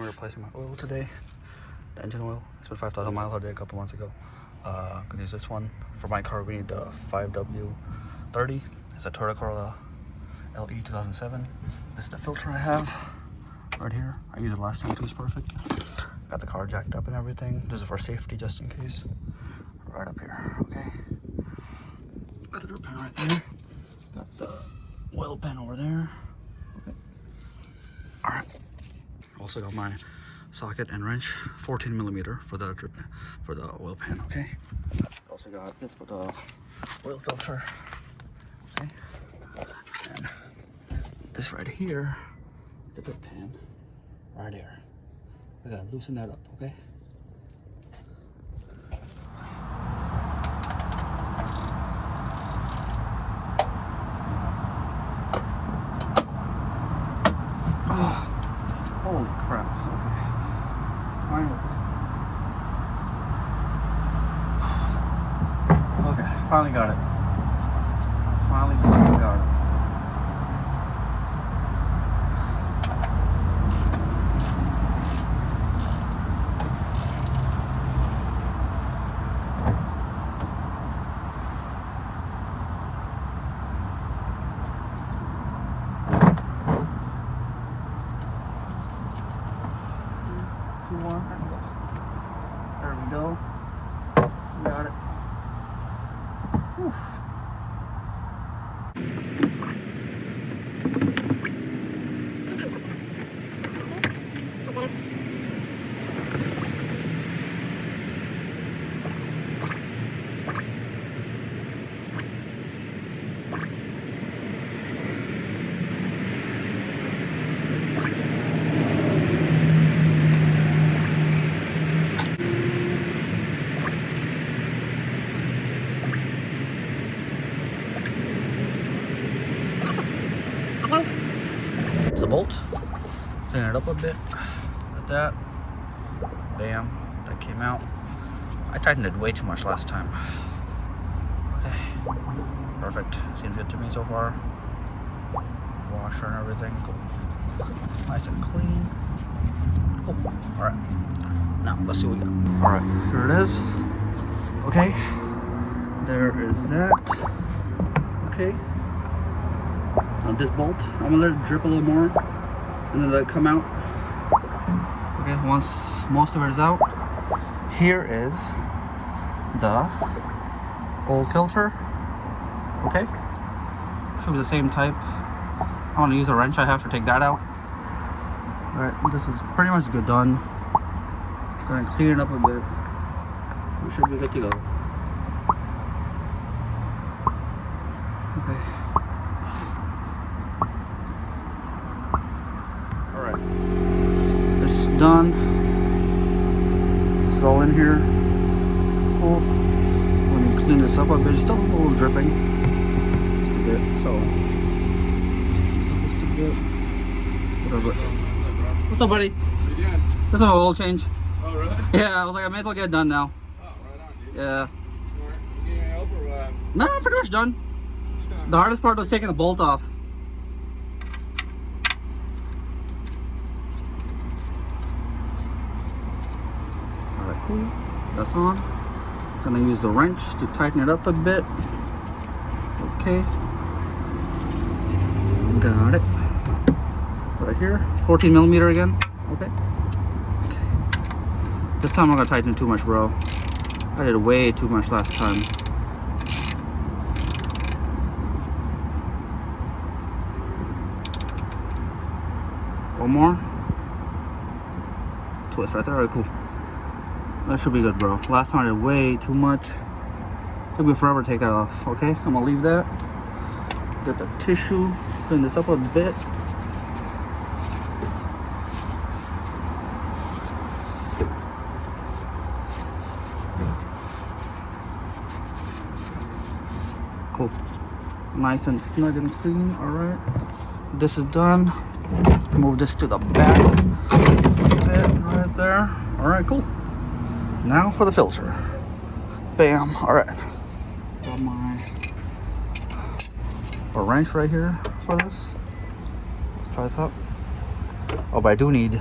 replacing my oil today. The engine oil. It's been 5,000 miles I did a couple months ago. Gonna use this one. For my car, we need the 5W30. It's a Toyota Corolla LE 2007. This is the filter I have right here. I used it last time too, it's perfect. Got the car jacked up and everything. This is for safety, just in case. Right up here, okay? Got the drip pan right there. Got the oil pan over there. Okay. Alright. Also got my socket and wrench, 14 millimeter for the drip, for the oil pan, okay? Also got this for the oil filter, okay? And this right here is a drip pan, right here. I gotta loosen that up, okay? Oh, holy crap, okay. Finally. Okay, finally got it. Finally got it. There we go. Got it. Whew. The bolt, clean it up a bit, like that, bam, that came out. I tightened it way too much last time. Okay, perfect, seems good to me so far. Washer and everything, cool. Nice and clean, cool. All right, now let's see what we got. All right, here it is. Okay, there is that. Okay. This bolt, I'm gonna let it drip a little more and then let it come out. Okay, once most of it is out, here is the old filter. Okay, should be the same type. I want to use a wrench I have to take that out. All right, this is pretty much good done. Gonna clean it up a bit. We should be good to go. Okay. Alright, it's done. It's all in here. Cool. When you clean this up a bit, it's still a little dripping. Just a bit, so just a bit. Whatever. What's up, buddy? What are you doing? There's an oil change. Oh, really? Yeah, I was like, I may as well get it done now. Oh, right on, dude. Yeah. Smart. You need any help or what? No, I'm pretty much done. Just gonna... The hardest part was taking the bolt off. Alright, cool. That's on. Gonna use the wrench to tighten it up a bit. Okay. Got it. Right here. 14 millimeter again. Okay. This time I'm not gonna tighten it too much, bro. I did way too much last time. One more. Twist right there. Alright, cool. That should be good, bro. Last time I did way too much. Took me forever to take that off. Okay, I'm gonna leave that. Get the tissue. Clean this up a bit. Cool. Nice and snug and clean. All right. This is done. Move this to the back a bit right there. All right, cool. Now for the filter. Bam. All right. Got my wrench right here for this. Let's try this out. Oh, but I do need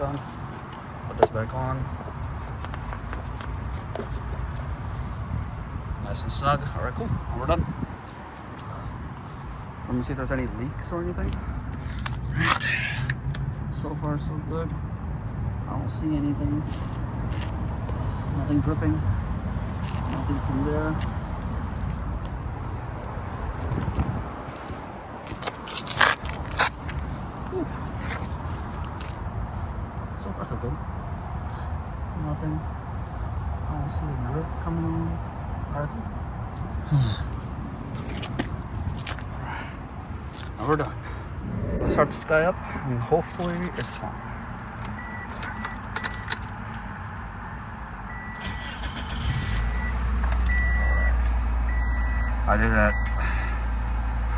done. Put this back on. Nice and snug. Alright, cool. And we're done. Let me see if there's any leaks or anything. Right. So far, so good. I don't see anything. Nothing dripping. Nothing from there. Whew. So far, so good. Nothing. I don't see a drip coming on. Alright, cool. Now we're done. Let's start this guy up and hopefully it's fine. I did it at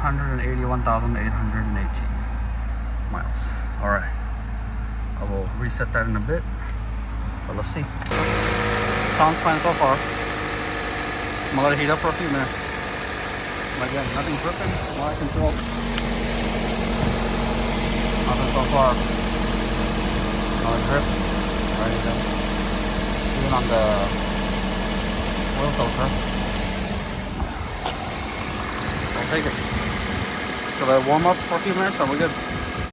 181,818 miles. Alright. I will reset that in a bit. But let's see. Sounds fine so far. I'm gonna let it heat up for a few minutes. But again, nothing dripping from what I can tell. Nothing so far. No drips or anything. Even on the oil filter. I'll take it. So let it warm up for a few minutes and we're good.